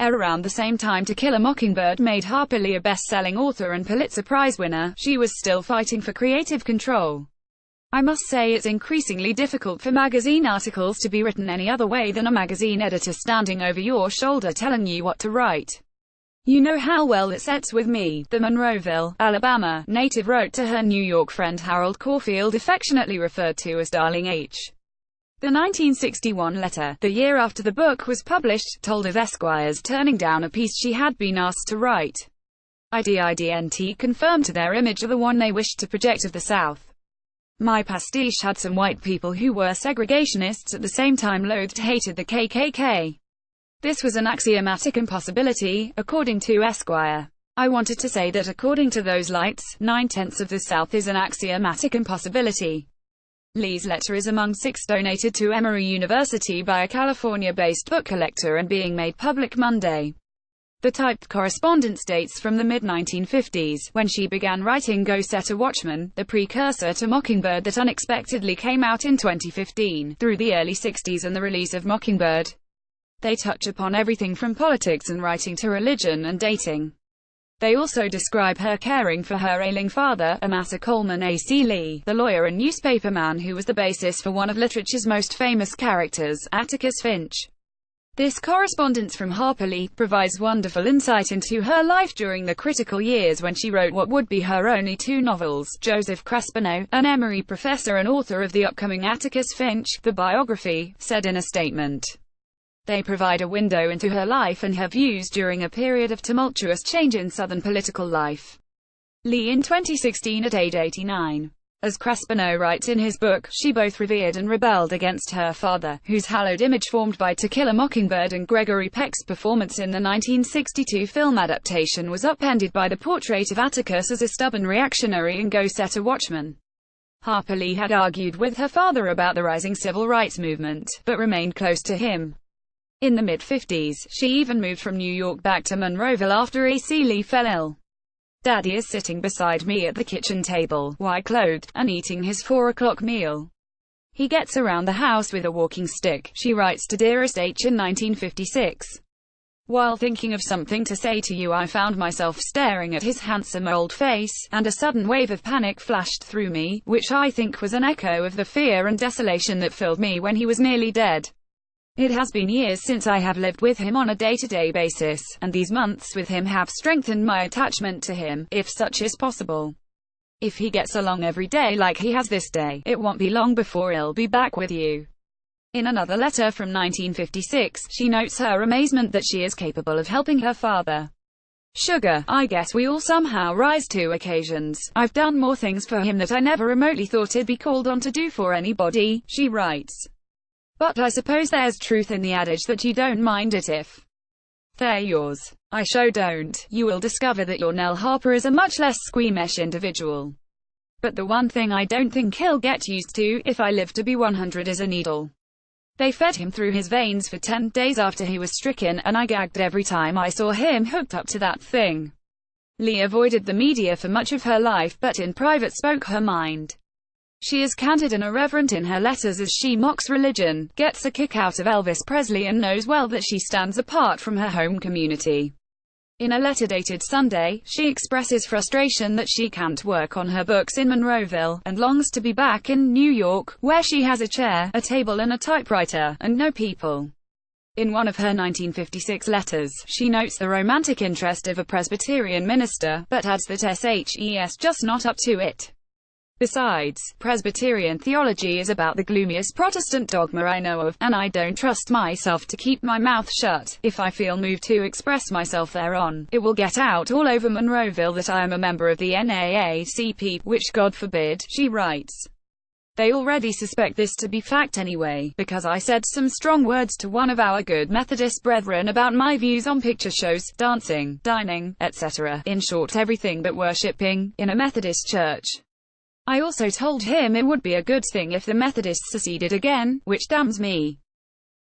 Around the same time To Kill a Mockingbird made Harper Lee a best-selling author and Pulitzer Prize winner, she was still fighting for creative control. I must say it's increasingly difficult for magazine articles to be written any other way than a magazine editor standing over your shoulder telling you what to write. You know how well it sets with me, the Monroeville, Alabama, native wrote to her New York friend Harold Caulfield, affectionately referred to as Darling H. The 1961 letter, the year after the book was published, told of Esquire's turning down a piece she had been asked to write. IDIDNT confirmed to their image the one they wished to project of the South. My pastiche had some white people who were segregationists at the same time loathed, hated the KKK. This was an axiomatic impossibility, according to Esquire. I wanted to say that according to those lights, 9/10 of the South is an axiomatic impossibility. Lee's letter is among 6 donated to Emory University by a California-based book collector and being made public Monday. The typed correspondence dates from the mid-1950s, when she began writing Go Set a Watchman, the precursor to Mockingbird that unexpectedly came out in 2015, through the early 60s and the release of Mockingbird. They touch upon everything from politics and writing to religion and dating. They also describe her caring for her ailing father, Amasa Coleman A.C. Lee, the lawyer and newspaperman who was the basis for one of literature's most famous characters, Atticus Finch. This correspondence from Harper Lee provides wonderful insight into her life during the critical years when she wrote what would be her only 2 novels. Joseph Crespino, an Emory professor and author of the upcoming Atticus Finch, the biography, said in a statement. They provide a window into her life and her views during a period of tumultuous change in Southern political life. Lee in 2016 at age 89. As Crespino writes in his book, she both revered and rebelled against her father, whose hallowed image formed by To Kill a Mockingbird and Gregory Peck's performance in the 1962 film adaptation was upended by the portrait of Atticus as a stubborn reactionary in Go Set a Watchman. Harper Lee had argued with her father about the rising civil rights movement, but remained close to him. In the mid-50s, she even moved from New York back to Monroeville after A.C. Lee fell ill. Daddy is sitting beside me at the kitchen table, white-clothed, and eating his 4 o'clock meal. He gets around the house with a walking stick, she writes to Dearest H in 1956. While thinking of something to say to you, I found myself staring at his handsome old face, and a sudden wave of panic flashed through me, which I think was an echo of the fear and desolation that filled me when he was nearly dead. It has been years since I have lived with him on a day-to-day basis, and these months with him have strengthened my attachment to him, if such is possible. If he gets along every day like he has this day, it won't be long before he'll be back with you. In another letter from 1956, she notes her amazement that she is capable of helping her father. Sugar, I guess we all somehow rise to occasions. I've done more things for him that I never remotely thought I'd be called on to do for anybody, she writes. But I suppose there's truth in the adage that you don't mind it if they're yours. I sure don't. You will discover that your Nell Harper is a much less squeamish individual. But the one thing I don't think he'll get used to, if I live to be 100, is a needle. They fed him through his veins for 10 days after he was stricken, and I gagged every time I saw him hooked up to that thing. Lee avoided the media for much of her life, but in private spoke her mind. She is candid and irreverent in her letters as she mocks religion, gets a kick out of Elvis Presley, and knows well that she stands apart from her home community. In a letter dated Sunday, she expresses frustration that she can't work on her books in Monroeville, and longs to be back in New York, where she has a chair, a table and a typewriter, and no people. In one of her 1956 letters, she notes the romantic interest of a Presbyterian minister, but adds that SHE's just not up to it. Besides, Presbyterian theology is about the gloomiest Protestant dogma I know of, and I don't trust myself to keep my mouth shut. If I feel moved to express myself thereon, it will get out all over Monroeville that I am a member of the NAACP, which God forbid, she writes. They already suspect this to be fact anyway, because I said some strong words to one of our good Methodist brethren about my views on picture shows, dancing, dining, etc., in short everything but worshipping, in a Methodist church. I also told him it would be a good thing if the Methodists seceded again, which damns me.